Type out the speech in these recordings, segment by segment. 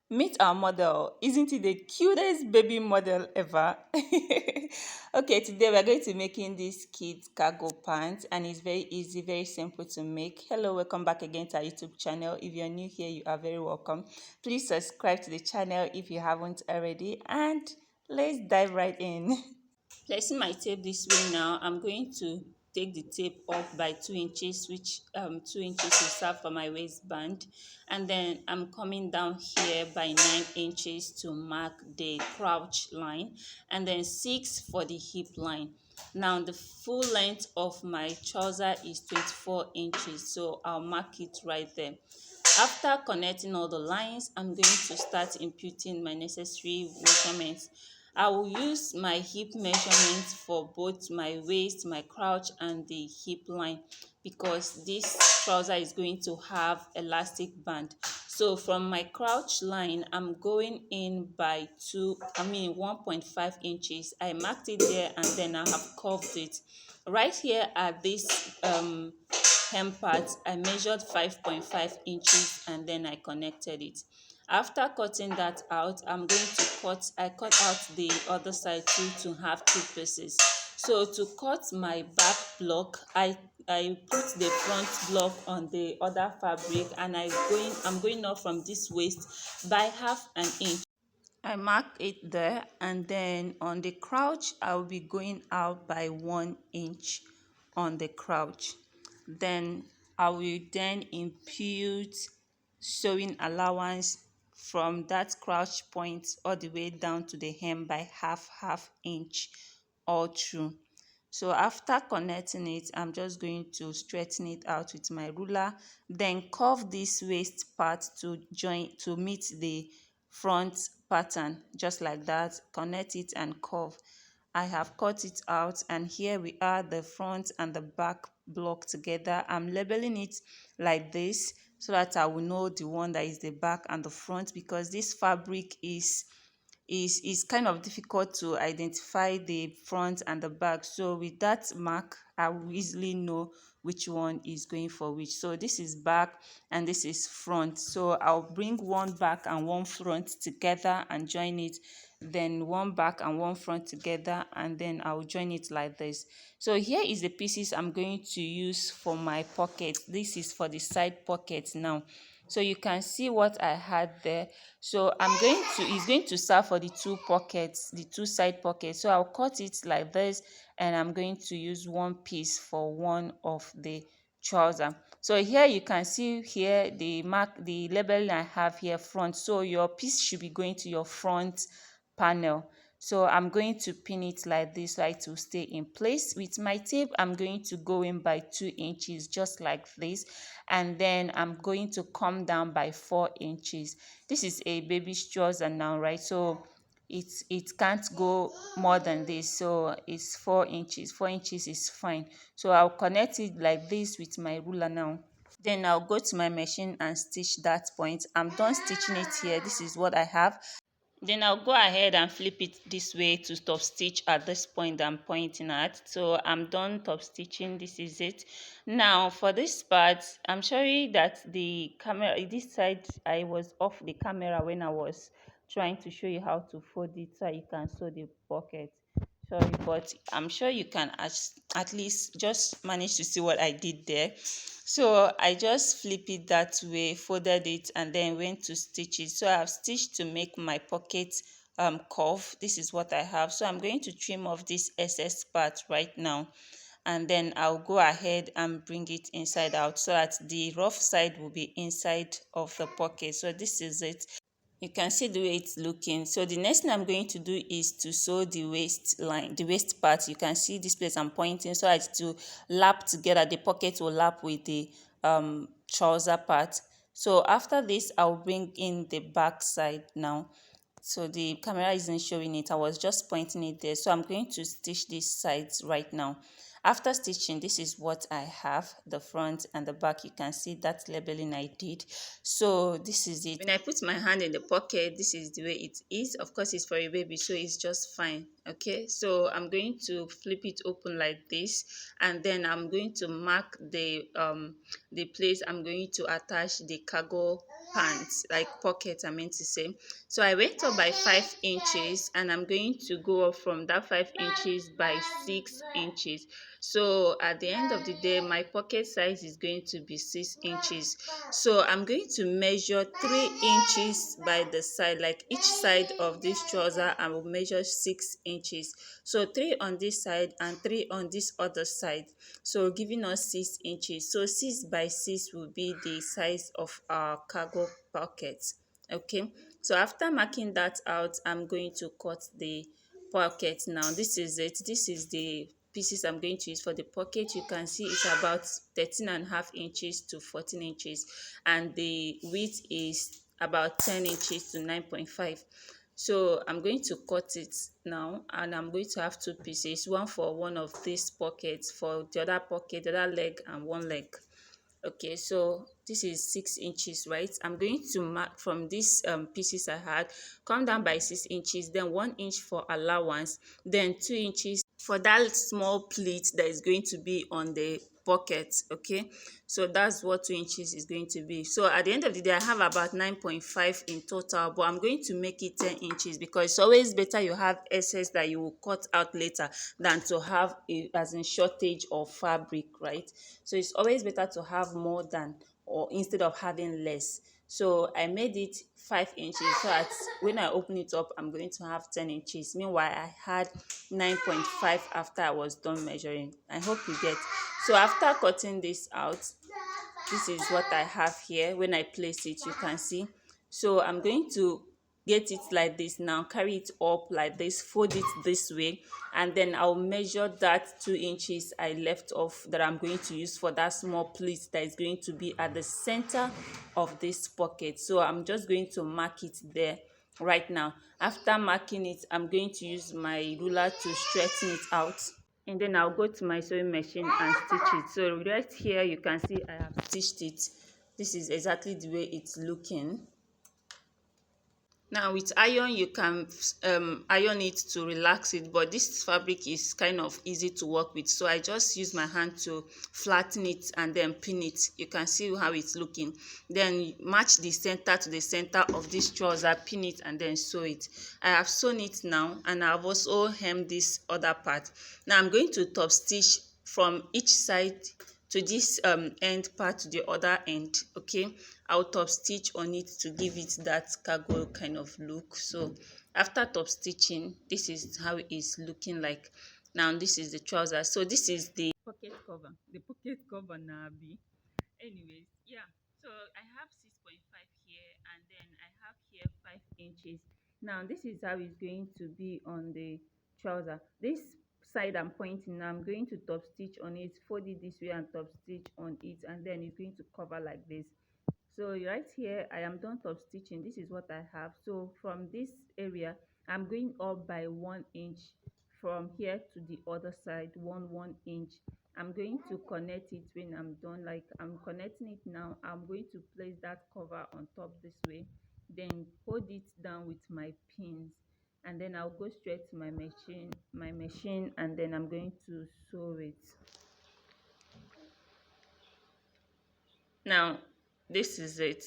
Meet our model. Isn't it the cutest baby model ever? Okay, today we're going to be making this kids cargo pants, and it's very easy, very simple to make. Hello, welcome back again to our YouTube channel. If you're new here, you are very welcome. Please subscribe to the channel if you haven't already, and let's dive right in. Placing my tape this way now, I'm going to take the tape off by 2 inches, which 2 inches will serve for my waistband. And then I'm coming down here by 9 inches to mark the crouch line, and then 6 for the hip line. Now the full length of my trouser is 24 inches, so I'll mark it right there. After connecting all the lines, I'm going to start imputing my necessary measurements. I will use my hip measurements for both my waist, my crouch, and the hip line, because this trouser is going to have elastic band. So from my crouch line, I'm going in by 1.5 inches. I marked it there and then I have curved it. Right here at this hem part, I measured 5.5 inches and then I connected it. After cutting that out, I cut out the other side too to have 2 pieces. So to cut my back block, I put the front block on the other fabric, and I'm going up from this waist by half an inch. I mark it there, and then on the crouch I'll be going out by 1 inch on the crouch. Then I will then impute sewing allowance from that crouch point all the way down to the hem by half inch all through. So after connecting it, I'm just going to straighten it out with my ruler, then curve this waist part to meet the front pattern, just like that. Connect it and curve. I have cut it out, and here we are, the front and the back block together. I'm labeling it like this so that I will know the one that is the back and the front, because this fabric is kind of difficult to identify the front and the back. So with that mark, I will easily know which one is going for which. So this is back and this is front. So I'll bring one back and one front together and join it, then one back and one front together, and then I'll join it like this. So here is the pieces I'm going to use for my pocket. This is for the side pocket now. So you can see what I had there. So it's going to serve for the two pockets, the two side pockets. So I'll cut it like this, and I'm going to use one piece for one of the trouser. So here you can see here the label I have here, front. So your piece should be going to your front panel. So I'm going to pin it like this so it will stay in place. With my tape, I'm going to go in by 2 inches, just like this, and then I'm going to come down by 4 inches. This is a baby trouser now, right? So it can't go more than this, so it's 4 inches. 4 inches is fine. So I'll connect it like this with my ruler now. Then I'll go to my machine and stitch that point. I'm done stitching it here. This is what I have. Then I'll go ahead and flip it this way to top stitch at this point I'm pointing at. So I'm done top stitching. This is it. Now for this part, I'm sorry that the camera, this side, I was off the camera when I was trying to show you how to fold it so you can sew the pocket. Sorry, but I'm sure you can at least just manage to see what I did there. So I just flip it that way, folded it, and then went to stitch it. So I've stitched to make my pocket curve. This is what I have. So I'm going to trim off this excess part right now, and then I'll go ahead and bring it inside out so that the rough side will be inside of the pocket. So this is it. You can see the way it's looking. So the next thing I'm going to do is to sew the waist line, the waist part. You can see this place I'm pointing so as to lap together. The pocket will lap with the trouser part. So after this, I'll bring in the back side now. So the camera isn't showing it. I was just pointing it there. So I'm going to stitch these sides right now. After stitching, this is what I have, the front and the back. You can see that labeling I did. So this is it. When I put my hand in the pocket, this is the way it is. Of course, it's for a baby, so it's just fine. Okay, so I'm going to flip it open like this, and then I'm going to mark the place I'm going to attach the cargo pants, like pocket I meant to say. So I went up by 5 inches, and I'm going to go up from that 5 inches by 6 inches. So at the end of the day, my pocket size is going to be 6 inches. So I'm going to measure 3 inches by the side, like each side of this trouser I will measure 6 inches. So three on this side and three on this other side, so giving us 6 inches. So 6 by 6 will be the size of our cargo pocket. Okay, so after marking that out, I'm going to cut the pocket. Now this is it. This is the pieces I'm going to use for the pocket. You can see it's about 13.5 inches to 14 inches, and the width is about 10 inches to 9.5. So I'm going to cut it now, and I'm going to have two pieces, one for one of these pockets, for the other pocket, the other leg, and one leg. Okay, so this is 6 inches, right? I'm going to mark from these pieces I had, come down by 6 inches, then 1 inch for allowance, then 2 inches for that small pleat that is going to be on the pocket. Okay, so that's what 2 inches is going to be. So at the end of the day, I have about 9.5 in total, but I'm going to make it 10 inches because it's always better you have excess that you will cut out later than to have a, as in shortage of fabric, right? So it's always better to have more than, or instead of having less. So I made it 5 inches, so that when I open it up, I'm going to have 10 inches. Meanwhile, I had 9.5 after I was done measuring. I hope you get. So after cutting this out, this is what I have here. When I place it, you can see. So I'm going to get it like this now, carry it up like this, fold it this way, and then I'll measure that 2 inches I left off that I'm going to use for that small pleat that is going to be at the center of this pocket. So I'm just going to mark it there right now. After marking it, I'm going to use my ruler to straighten it out, and then I'll go to my sewing machine and stitch it. So right here you can see I have stitched it. This is exactly the way it's looking. Now with iron, you can iron it to relax it, but this fabric is kind of easy to work with, so I just use my hand to flatten it and then pin it. You can see how it's looking. Then match the center to the center of this trouser, pin it, and then sew it. I have sewn it now, and I've also hemmed this other part. Now I'm going to top stitch from each side to this end part to the other end. Okay, I'll top stitch on it to give it that cargo kind of look. So after top stitching, this is how it is looking like. Now this is the trouser. So this is the pocket cover, now be. Anyways, yeah, so I have 6.5 here, and then I have here 5 inches. Now this is how it's going to be on the trouser. This side I'm pointing now, I'm going to top stitch on it, fold it this way and top stitch on it, and then it's going to cover like this. So right here I am done top stitching. This is what I have. So from this area I'm going up by 1 inch, from here to the other side, 1 inch. I'm going to connect it when I'm done. Like I'm connecting it now, I'm going to place that cover on top this way, then hold it down with my pins, and then I'll go straight to my machine, and then I'm going to sew it. Now this is it.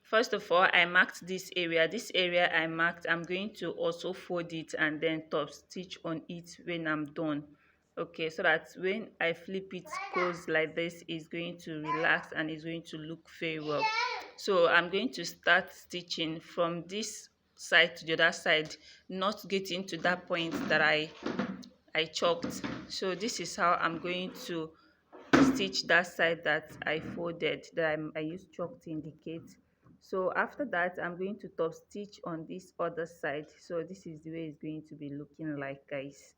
First of all, I marked this area. This area I marked, I'm going to also fold it and then top stitch on it when I'm done. Okay, so that when I flip it goes like this, it's going to relax and it's going to look very well. So I'm going to start stitching from this side to the other side, not getting to that point that I chalked. So this is how I'm going to stitch that side that I folded, that I used chalk to indicate. So after that, I'm going to top stitch on this other side. So this is the way it's going to be looking like, guys.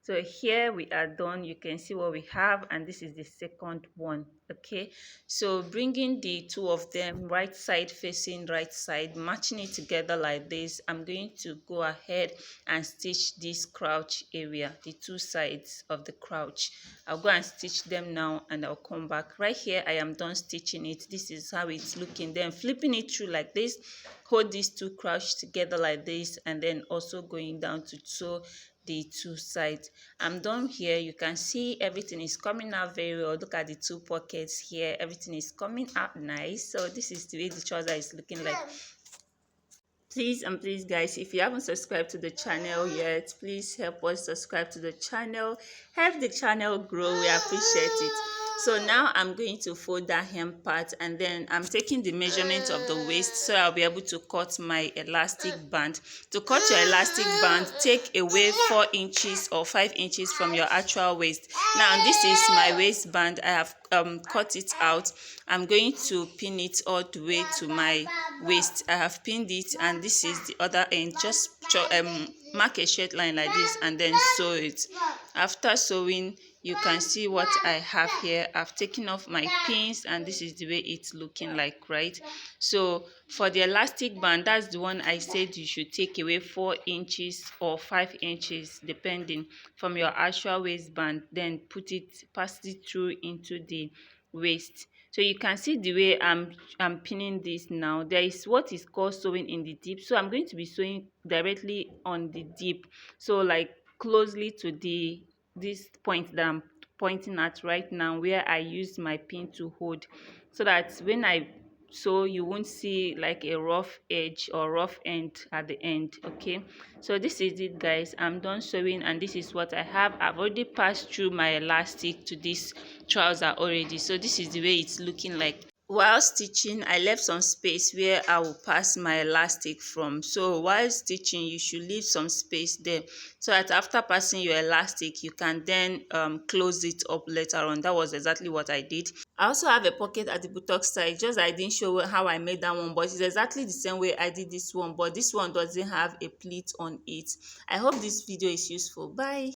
So here we are done. You can see what we have, and this is the second one. Okay, so bringing the two of them right side facing right side, matching it together like this, I'm going to go ahead and stitch this crouch area, the two sides of the crouch. I'll go and stitch them now, and I'll come back. Right here I am done stitching it. This is how it's looking. Then flipping it through like this, hold these two crouch together like this, and then also going down to sew the two sides. I'm done here. You can see everything is coming out very well. Look at the two pockets here. Everything is coming out nice. So this is the way the trouser is looking like. Please and please guys, if you haven't subscribed to the channel yet, please help us subscribe to the channel. Help the channel grow. We appreciate it. So now I'm going to fold that hem part, and then I'm taking the measurement of the waist so I'll be able to cut my elastic band. To cut your elastic band, take away 4 inches or 5 inches from your actual waist. Now this is my waistband. I have cut it out. I'm going to pin it all the way to my waist. I have pinned it, and this is the other end. Just mark a straight line like this and then sew it. After sewing, you can see what I have here. I've taken off my pins, and this is the way it's looking like, right? So for the elastic band, that's the one I said you should take away 4 inches or 5 inches depending from your actual waistband, then pass it through into the waist. So you can see the way I'm pinning this now. There is what is called sewing in the dip. So I'm going to be sewing directly on the dip, so like closely to this point that I'm pointing at right now, where I use my pin to hold, so that when I sew you won't see like a rough edge or rough end at the end. Okay, so this is it guys. I'm done sewing, and this is what I have. I've already passed through my elastic to this trouser already, so this is the way it's looking like. While stitching, I left some space where I will pass my elastic from. So while stitching, you should leave some space there, so that after passing your elastic, you can then close it up later on. That was exactly what I did. I also have a pocket at the buttock side, just I didn't show how I made that one, but it's exactly the same way I did this one, but this one doesn't have a pleat on it. I hope this video is useful. Bye.